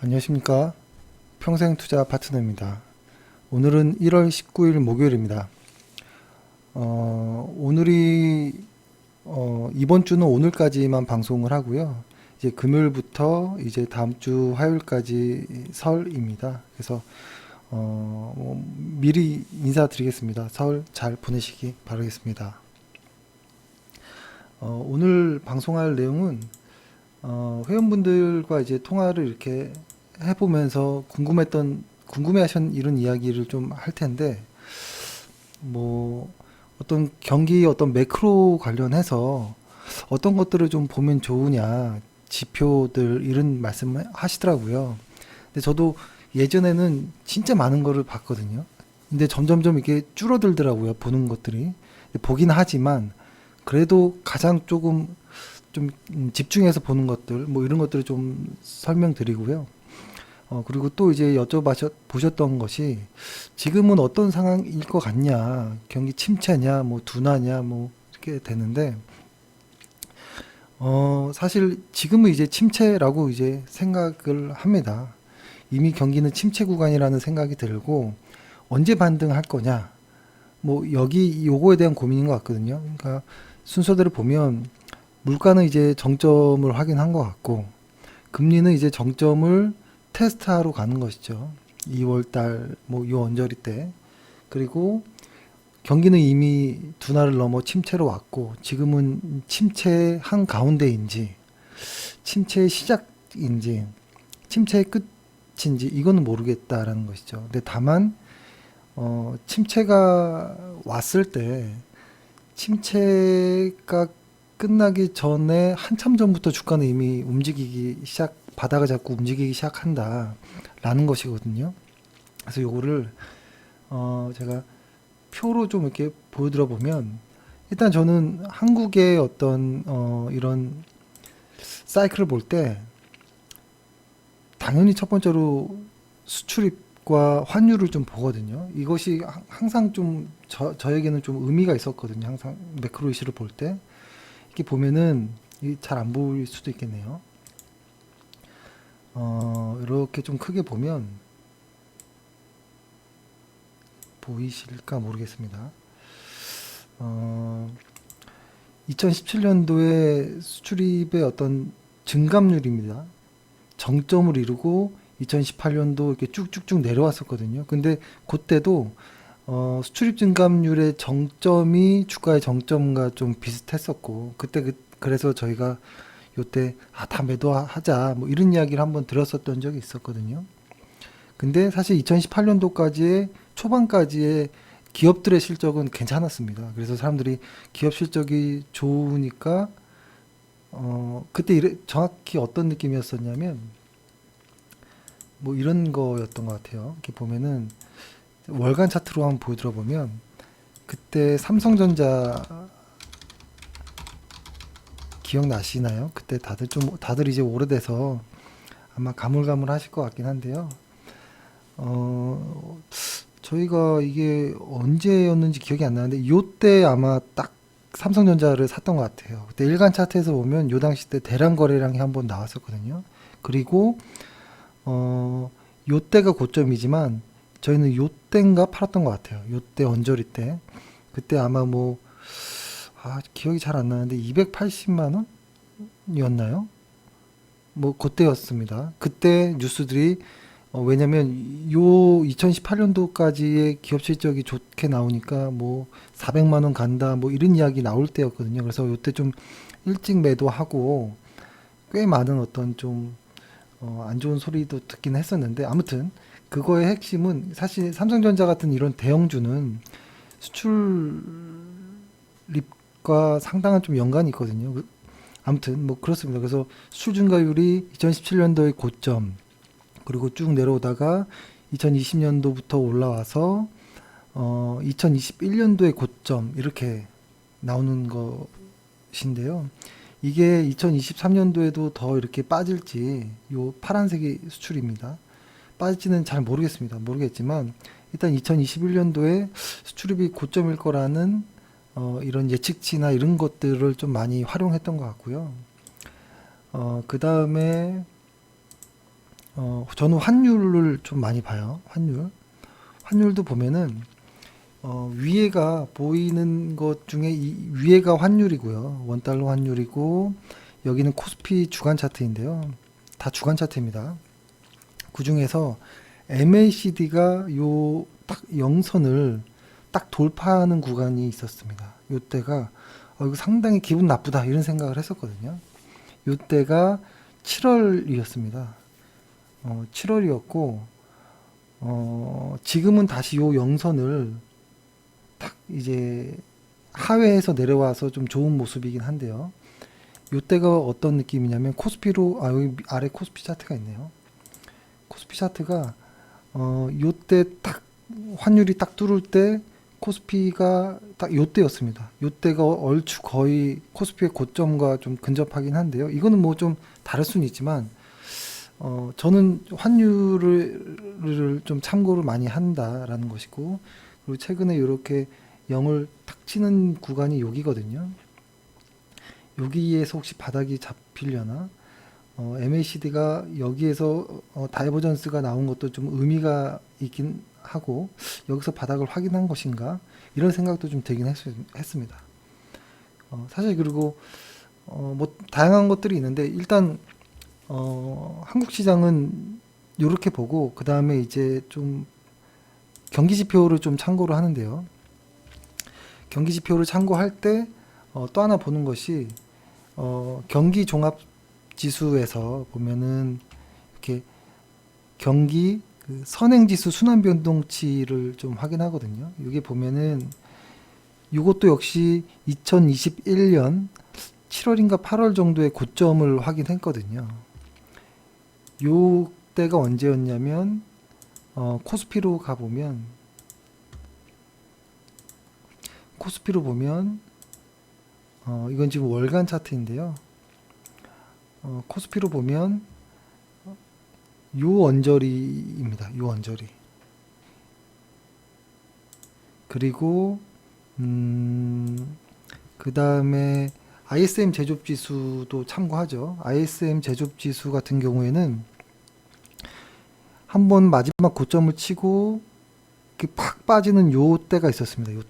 안녕하십니까. 평생투자 파트너입니다. 오늘은 1월 19일 목요일입니다. 오늘이 이번 주는 오늘까지만 방송을 하고요. 이제 금요일부터 이제 다음 주 화요일까지 설입니다. 그래서 미리 인사드리겠습니다. 설 잘 보내시기 바라겠습니다. 오늘 방송할 내용은 회원분들과 이제 통화를 이렇게 해보면서 궁금해하신 이런 이야기를 좀 할 텐데, 뭐, 어떤 경기 어떤 매크로 관련해서 어떤 것들을 좀 보면 좋으냐, 지표들, 이런 말씀을 하시더라고요. 근데 저도 예전에는 진짜 많은 거를 봤거든요. 근데 점점점 이게 줄어들더라고요, 보는 것들이. 보긴 하지만, 그래도 가장 조금 좀 집중해서 보는 것들, 뭐 이런 것들을 좀 설명드리고요. 그리고 또 이제 보셨던 것이 지금은 어떤 상황일 것 같냐, 경기 침체냐, 뭐 둔화냐, 뭐 이렇게 되는데, 사실 지금은 이제 침체라고 이제 생각을 합니다. 이미 경기는 침체 구간이라는 생각이 들고, 언제 반등할 거냐, 뭐 여기 요거에 대한 고민인 것 같거든요. 그러니까 순서대로 보면 물가는 이제 정점을 확인한 것 같고, 금리는 이제 정점을 테스트하러 가는 것이죠. 2월달 뭐 요 언저리 때. 그리고 경기는 이미 둔화를 넘어 침체로 왔고, 지금은 침체 한 가운데인지 침체의 시작인지 침체의 끝인지 이거는 모르겠다라는 것이죠. 근데 다만 침체가 왔을 때 침체가 끝나기 전에 한참 전부터 주가는 이미 바닥을 잡고 움직이기 시작한다라는 것이거든요. 그래서 요거를 제가 표로 좀 이렇게 보여드려 보면, 일단 저는 한국의 어떤 이런 사이클을 볼 때 당연히 첫 번째로 수출입과 환율을 좀 보거든요. 이것이 항상 좀 저에게는 좀 의미가 있었거든요. 항상 매크로 이슈를 볼 때. 이렇게 보면은 잘 안 보일 수도 있겠네요. 이렇게 좀 크게 보면 보이실까 모르겠습니다. 2017년도에 수출입의 어떤 증감률입니다. 정점을 이루고 2018년도 이렇게 쭉쭉쭉 내려왔었거든요. 근데 그때도 수출입 증감률의 정점이 주가의 정점과 좀 비슷했었고, 그래서 저희가 요때 다 매도하자 뭐 이런 이야기를 한번 들었었던 적이 있었거든요. 근데 사실 2018년도까지의 초반까지의 기업들의 실적은 괜찮았습니다. 그래서 사람들이 기업 실적이 좋으니까 그때 정확히 어떤 느낌이었었냐면 뭐 이런 거였던 것 같아요. 이렇게 보면은 월간 차트로 한번 보여드려 보면, 그때 삼성전자 기억나시나요? 그때 다들 이제 오래돼서 아마 가물가물하실 것 같긴 한데요. 어, 저희가 이게 언제였는지 기억이 안 나는데 요때 아마 딱 삼성전자를 샀던 것 같아요. 그때 일간 차트에서 보면 요 당시 때 대량 거래량이 한번 나왔었거든요. 그리고 요때가 고점이지만 저희는 요때인가 팔았던 것 같아요. 요때 언저리 때. 그때 아마 뭐 기억이 잘 안 나는데 280만 원이었나요? 뭐 그때였습니다. 그때 뉴스들이 왜냐면 요 2018년도까지의 기업 실적이 좋게 나오니까 뭐 400만 원 간다 뭐 이런 이야기 나올 때였거든요. 그래서 요때 좀 일찍 매도하고 꽤 많은 어떤 좀 안 좋은 소리도 듣긴 했었는데, 아무튼 그거의 핵심은 사실 삼성전자 같은 이런 대형주는 수출입과 상당한 좀 연관이 있거든요. 아무튼 뭐 그렇습니다. 그래서 수출 증가율이 2017년도의 고점, 그리고 쭉 내려오다가 2020년도부터 올라와서 2021년도의 고점 이렇게 나오는 것인데요. 이게 2023년도에도 더 이렇게 빠질지, 요 파란색이 수출입니다. 빠질지는 잘 모르겠지만 일단 2021년도에 수출입이 고점일 거라는 이런 예측치나 이런 것들을 좀 많이 활용했던 것 같고요. 그 다음에 저는 환율을 좀 많이 봐요. 환율도 보면은 위에가 보이는 것 중에 이 위에가 환율이고요. 원달러 환율이고 여기는 코스피 주간 차트인데요. 다 주간 차트입니다. 그 중에서 MACD가 요 딱 영선을 딱 돌파하는 구간이 있었습니다. 요때가 이거 상당히 기분 나쁘다 이런 생각을 했었거든요. 요때가 7월이었습니다. 7월이었고 지금은 다시 요 영선을 딱 이제 하회해서 내려와서 좀 좋은 모습이긴 한데요. 요때가 어떤 느낌이냐면 코스피로 여기 아래 코스피 차트가 있네요. 코스피 차트가 요때 딱 환율이 딱 뚫을 때 코스피가 딱 요때였습니다. 요때가 얼추 거의 코스피의 고점과 좀 근접하긴 한데요. 이거는 뭐 좀 다를 수는 있지만 저는 환율을 좀 참고를 많이 한다라는 것이고, 그리고 최근에 이렇게 0을 탁 치는 구간이 여기거든요. 여기에서 혹시 바닥이 잡히려나? MACD가 여기에서 다이버전스가 나온 것도 좀 의미가 있긴 하고, 여기서 바닥을 확인한 것인가? 이런 생각도 좀 들긴 했습니다. 사실 그리고 뭐 다양한 것들이 있는데 일단 한국 시장은 이렇게 보고 그 다음에 이제 좀 경기 지표를 좀 참고를 하는데요. 경기 지표를 참고할 때 또 하나 보는 것이 경기 종합 지수에서 보면은 이렇게 경기 그 선행지수 순환 변동치를 좀 확인하거든요. 이게 보면은 이것도 역시 2021년 7월인가 8월 정도의 고점을 확인했거든요. 요 때가 언제였냐면 코스피로 가보면 이건 지금 월간 차트인데요. 코스피로 보면 요 언저리입니다. 요 언저리. 그리고 그 다음에 ISM 제조업 지수도 참고하죠. ISM 제조업 지수 같은 경우에는 한번 마지막 고점을 치고 이렇게 팍 빠지는 요 때가 있었습니다. 요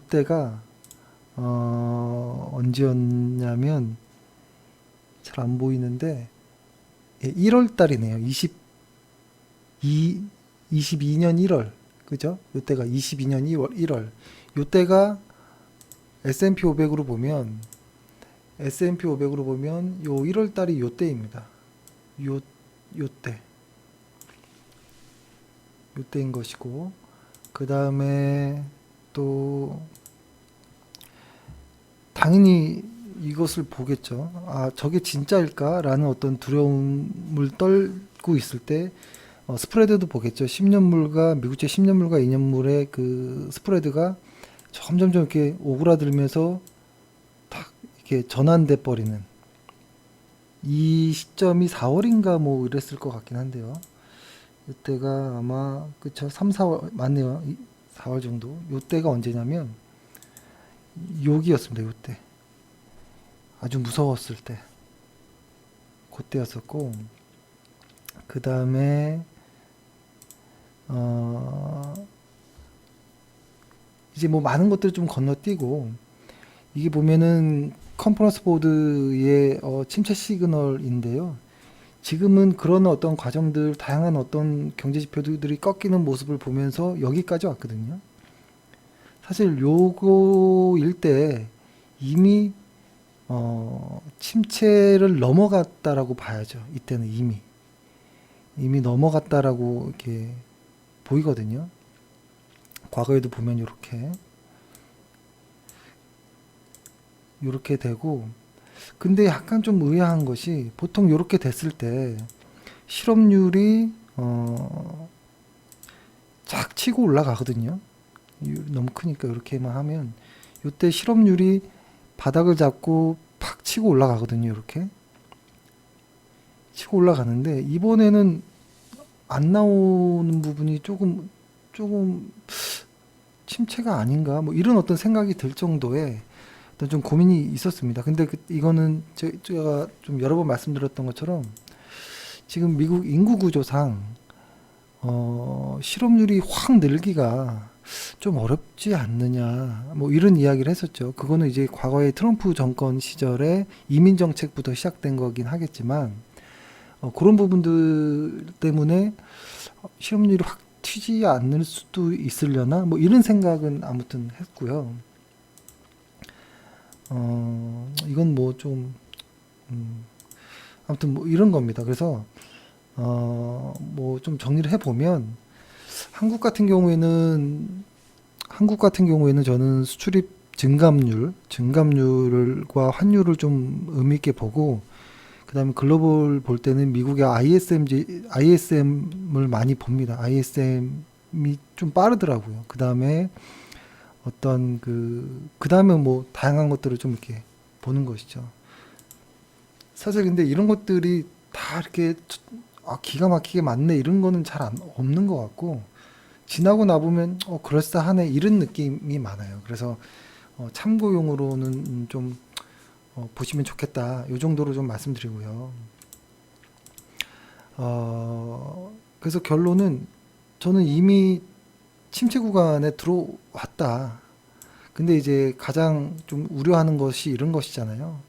때가 언제였냐면 잘 안 보이는데 1월 달이네요. 22년 1월. 그죠? 요 때가 22년 1월. 요 때가 S&P 500으로 보면 요 1월 달이 요 때입니다. 요 때인 것이고, 그 다음에 또 당연히 이것을 보겠죠. 저게 진짜일까라는 어떤 두려움을 떨고 있을 때 스프레드도 보겠죠. 10년물과 미국제 10년물과 2년물의 그 스프레드가 점점점 이렇게 오그라들면서 탁 이렇게 전환돼 버리는 이 시점이 4월인가 뭐 이랬을 것 같긴 한데요. 이때가 아마 그쵸 3, 4월 맞네요. 4월 정도. 요때가 언제냐면 여기였습니다. 요때. 아주 무서웠을 때. 그때였었고, 그 다음에 이제 뭐 많은 것들을 좀 건너뛰고, 이게 보면은 컨퍼런스 보드의 침체 시그널인데요. 지금은 그런 어떤 과정들, 다양한 어떤 경제 지표들이 꺾이는 모습을 보면서 여기까지 왔거든요. 사실 요거일 때 이미 침체를 넘어갔다라고 봐야죠. 이때는 이미 넘어갔다라고 이렇게 보이거든요. 과거에도 보면 요렇게 되고, 근데 약간 좀 의아한 것이 보통 요렇게 됐을 때 실업률이 쫙 치고 올라가거든요. 너무 크니까 이렇게만 하면 요때 실업률이 바닥을 잡고 팍 치고 올라가거든요. 이렇게 치고 올라가는데 이번에는 안 나오는 부분이 조금 침체가 아닌가 뭐 이런 어떤 생각이 들 정도의 어떤 좀 고민이 있었습니다. 근데 이거는 제가 좀 여러 번 말씀드렸던 것처럼 지금 미국 인구 구조상 실업률이 확 늘기가 좀 어렵지 않느냐, 뭐 이런 이야기를 했었죠. 그거는 이제 과거에 트럼프 정권 시절에 이민 정책부터 시작된 거긴 하겠지만, 그런 부분들 때문에 실업률이 확 튀지 않을 수도 있으려나, 뭐 이런 생각은 아무튼 했고요. 이건 뭐 좀, 아무튼 뭐 이런 겁니다. 그래서, 뭐 좀 정리를 해보면, 한국 같은 경우에는 한국 같은 경우에는 저는 수출입 증감률과 환율을 좀 의미 있게 보고, 그다음에 글로벌 볼 때는 미국의 ISM을 많이 봅니다. ISM이 좀 빠르더라고요. 그다음에 어떤 그다음에 뭐 다양한 것들을 좀 이렇게 보는 것이죠. 사실 근데 이런 것들이 다 이렇게 기가 막히게 맞네 이런 거는 잘 없는 것 같고, 지나고 나보면 그럴싸하네 이런 느낌이 많아요. 그래서 참고용으로는 좀 보시면 좋겠다. 이 정도로 좀 말씀드리고요. 그래서 결론은 저는 이미 침체 구간에 들어왔다. 근데 이제 가장 좀 우려하는 것이 이런 것이잖아요.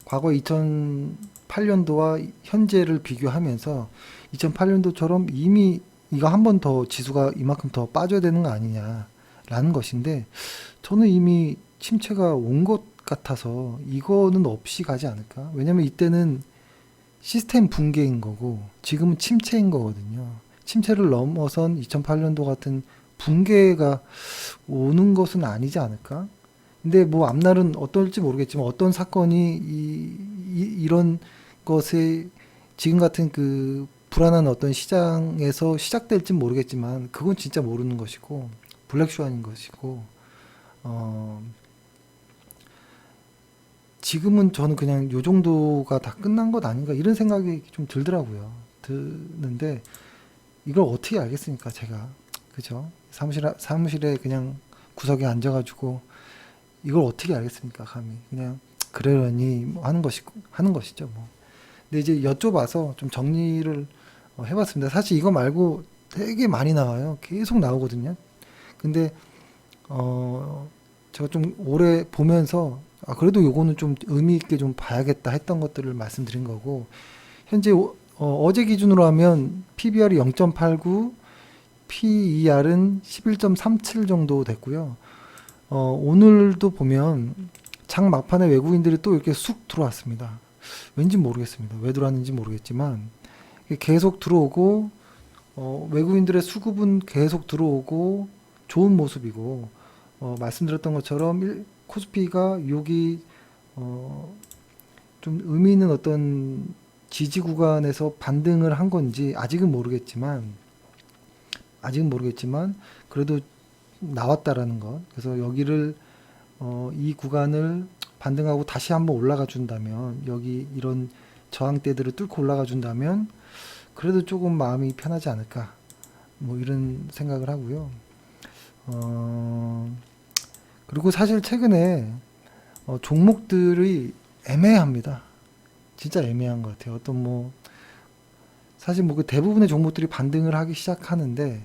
과거 2008년도와 현재를 비교하면서 2008년도처럼 이미 이거 한 번 더 지수가 이만큼 더 빠져야 되는 거 아니냐라는 것인데, 저는 이미 침체가 온 것 같아서 이거는 없이 가지 않을까? 왜냐면 이때는 시스템 붕괴인 거고 지금은 침체인 거거든요. 침체를 넘어선 2008년도 같은 붕괴가 오는 것은 아니지 않을까? 근데 뭐 앞날은 어떨지 모르겠지만 어떤 사건이 이런 것에 지금 같은 불안한 어떤 시장에서 시작될지 모르겠지만 그건 진짜 모르는 것이고 블랙스완인 것이고, 어, 지금은 저는 그냥 요 정도가 다 끝난 것 아닌가 이런 생각이 좀 들더라고요. 드는데 이걸 어떻게 알겠습니까, 제가. 그죠? 사무실에 그냥 구석에 앉아가지고 이걸 어떻게 알겠습니까, 감히. 그냥 그러려니 뭐 하는 것이죠, 뭐. 근데 이제 여쭤봐서 좀 정리를 해봤습니다. 사실 이거 말고 되게 많이 나와요. 계속 나오거든요. 근데 제가 좀 오래 보면서 그래도 요거는 좀 의미 있게 좀 봐야겠다 했던 것들을 말씀드린 거고, 현재 어제 기준으로 하면 PBR이 0.89, PER은 11.37 정도 됐고요. 오늘도 보면 장 막판에 외국인들이 또 이렇게 쑥 들어왔습니다. 왠지 모르겠습니다. 왜 들어왔는지 모르겠지만 계속 들어오고, 외국인들의 수급은 계속 들어오고 좋은 모습이고, 말씀드렸던 것처럼 코스피가 여기 좀 의미 있는 어떤 지지 구간에서 반등을 한 건지 아직은 모르겠지만 그래도 나왔다라는 것. 그래서 여기를 이 구간을 반등하고 다시 한번 올라가 준다면, 여기 이런 저항대들을 뚫고 올라가 준다면 그래도 조금 마음이 편하지 않을까, 뭐 이런 생각을 하고요. 그리고 사실 최근에 종목들이 애매합니다. 진짜 애매한 것 같아요. 사실 뭐 대부분의 종목들이 반등을 하기 시작하는데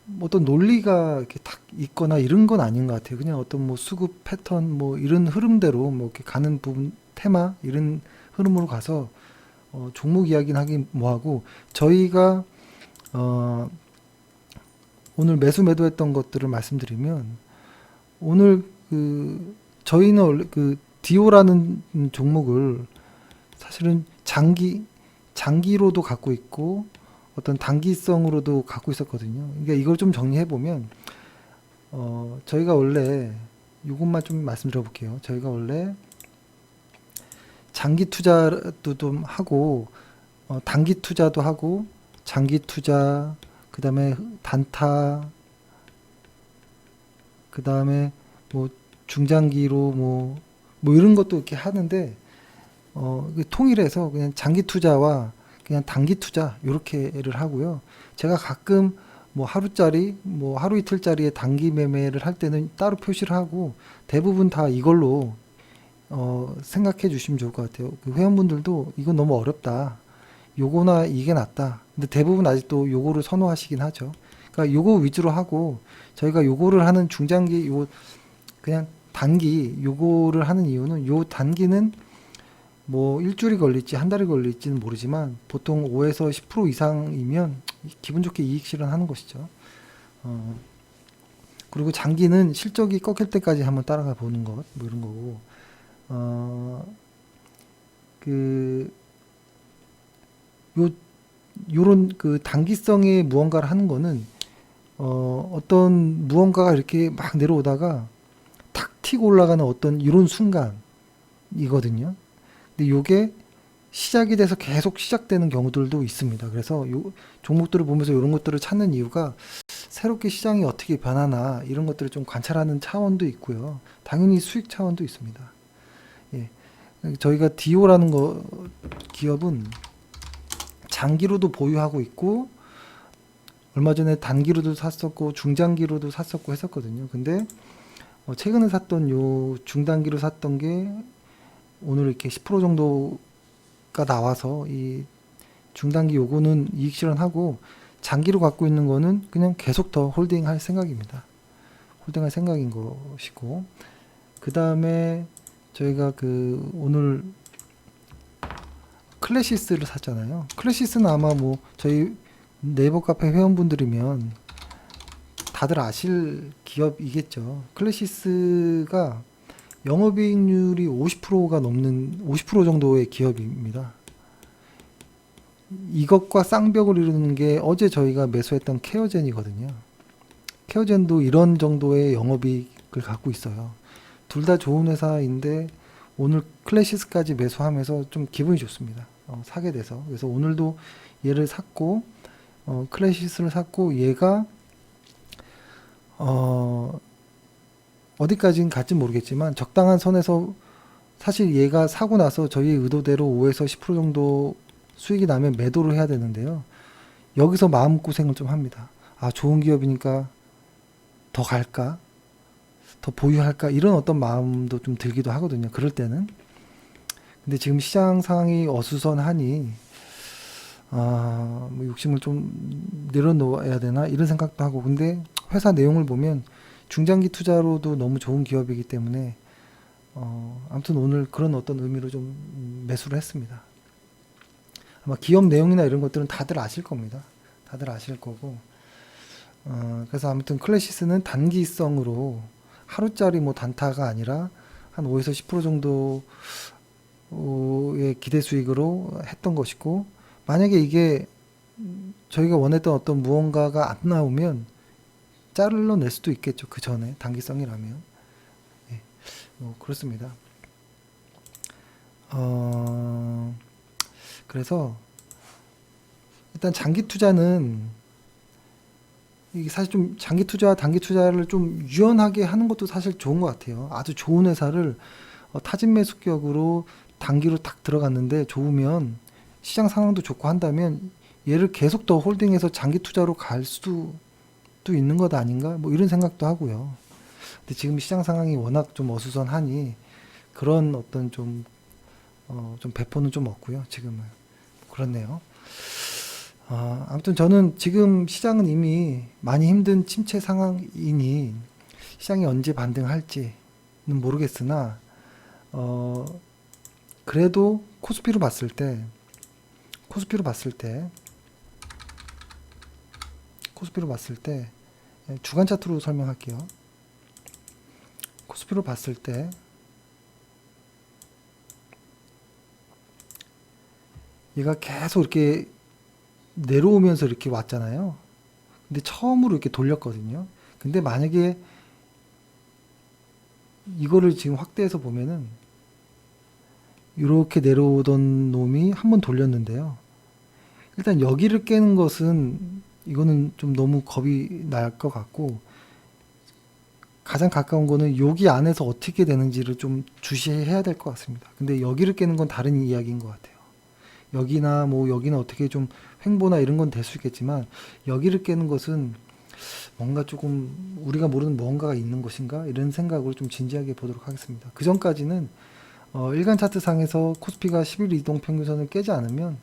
뭐 어떤 논리가 이렇게 딱 있거나 이런 건 아닌 것 같아요. 그냥 어떤 뭐 수급 패턴 뭐 이런 흐름대로 뭐 이렇게 가는 부분, 테마 이런 흐름으로 가서 종목 이야기는 하긴 뭐하고, 저희가 어, 오늘 매수 매도했던 것들을 말씀드리면, 오늘 저희는 원래 디오라는 종목을 사실은 장기로도 갖고 있고 어떤 단기성으로도 갖고 있었거든요. 그러니까 이걸 좀 정리해 보면, 저희가 원래 이것만 좀 말씀드려 볼게요. 저희가 원래 장기 투자도 좀 하고, 단기 투자도 하고, 장기 투자, 그 다음에 단타, 그 다음에 뭐 중장기로 뭐 이런 것도 이렇게 하는데, 통일해서 그냥 장기 투자와 그냥 단기 투자 요렇게를 하고요. 제가 가끔 뭐 하루짜리, 뭐 하루 이틀짜리의 단기 매매를 할 때는 따로 표시를 하고, 대부분 다 이걸로 생각해 주시면 좋을 것 같아요. 그 회원분들도 이건 너무 어렵다, 요거나 이게 낫다. 근데 대부분 아직도 요거를 선호하시긴 하죠. 그러니까 요거 위주로 하고 저희가 요거를 하는 중장기 요 그냥 단기 요거를 하는 이유는 요 단기는 뭐 일주일이 걸릴지 한 달이 걸릴지는 모르지만 보통 5에서 10% 이상이면 기분 좋게 이익 실현하는 것이죠. 어, 그리고 장기는 실적이 꺾일 때까지 한번 따라가 보는 것, 뭐 이런 거고, 어, 그, 요, 요런 그 단기성의 무언가를 하는 거는, 어떤 무언가가 이렇게 막 내려오다가 탁 튀고 올라가는 어떤 이런 순간이거든요. 근데 요게 시작이 돼서 계속 시작되는 경우들도 있습니다. 그래서 요 종목들을 보면서 이런 것들을 찾는 이유가 새롭게 시장이 어떻게 변하나 이런 것들을 좀 관찰하는 차원도 있고요. 당연히 수익 차원도 있습니다. 예. 저희가 디오라는 기업은 장기로도 보유하고 있고 얼마 전에 단기로도 샀었고 중장기로도 샀었고 했었거든요. 근데 최근에 샀던 요 중단기로 샀던 게 오늘 이렇게 10% 정도가 나와서 이 중단기 요거는 이익 실현하고 장기로 갖고 있는 거는 그냥 계속 더 홀딩할 생각입니다. 홀딩할 생각인 것이고 그 다음에 저희가 그 오늘 클래시스를 샀잖아요. 클래시스는 아마 뭐 저희 네이버 카페 회원분들이면 다들 아실 기업이겠죠. 클래시스가 영업이익률이 50%가 넘는 50% 정도의 기업입니다. 이것과 쌍벽을 이루는 게 어제 저희가 매수했던 케어젠이거든요. 케어젠도 이런 정도의 영업이익을 갖고 있어요. 둘 다 좋은 회사인데 오늘 클래시스까지 매수하면서 좀 기분이 좋습니다. 사게 돼서. 그래서 오늘도 얘를 샀고 클래시스를 샀고 얘가 어디까지는 갈지 모르겠지만 적당한 선에서 사실 얘가 사고 나서 저희의 의도대로 5에서 10% 정도 수익이 나면 매도를 해야 되는데요. 여기서 마음고생을 좀 합니다. 아, 좋은 기업이니까 더 갈까? 더 보유할까? 이런 어떤 마음도 좀 들기도 하거든요. 그럴 때는. 근데 지금 시장 상황이 어수선하니, 뭐 욕심을 좀 내려놓아야 되나? 이런 생각도 하고. 근데 회사 내용을 보면 중장기 투자로도 너무 좋은 기업이기 때문에, 아무튼 오늘 그런 어떤 의미로 좀 매수를 했습니다. 아마 기업 내용이나 이런 것들은 다들 아실 겁니다. 다들 아실 거고. 그래서 아무튼 클래시스는 단기성으로 하루짜리 뭐 단타가 아니라 한 5에서 10% 정도의 기대 수익으로 했던 것이고, 만약에 이게 저희가 원했던 어떤 무언가가 안 나오면 잘라낼 수도 있겠죠. 그 전에 단기성이라면. 예, 뭐 그렇습니다. 그래서 일단 장기 투자는 이게 사실 좀 장기 투자와 단기 투자를 좀 유연하게 하는 것도 사실 좋은 것 같아요. 아주 좋은 회사를 타진 매수격으로 단기로 딱 들어갔는데 좋으면 시장 상황도 좋고 한다면 얘를 계속 더 홀딩해서 장기 투자로 갈 수도 또 있는 것 아닌가? 뭐 이런 생각도 하고요. 근데 지금 시장 상황이 워낙 좀 어수선하니 그런 어떤 좀 배포는 좀 없고요. 지금은. 그렇네요. 아무튼 저는 지금 시장은 이미 많이 힘든 침체 상황이니 시장이 언제 반등할지는 모르겠으나, 그래도 코스피로 봤을 때, 주간 차트로 설명할게요. 코스피로 봤을 때, 얘가 계속 이렇게 내려오면서 이렇게 왔잖아요. 근데 처음으로 이렇게 돌렸거든요. 근데 만약에 이거를 지금 확대해서 보면은 이렇게 내려오던 놈이 한번 돌렸는데요. 일단 여기를 깨는 것은 이거는 좀 너무 겁이 날 것 같고, 가장 가까운 거는 여기 안에서 어떻게 되는지를 좀 주시해야 될 것 같습니다. 근데 여기를 깨는 건 다른 이야기인 것 같아요. 여기나 뭐 여기는 어떻게 좀 횡보나 이런 건 될 수 있겠지만 여기를 깨는 것은 뭔가 조금 우리가 모르는 뭔가가 있는 것인가 이런 생각을 좀 진지하게 보도록 하겠습니다. 그 전까지는 일간 차트 상에서 코스피가 10일 이동 평균선을 깨지 않으면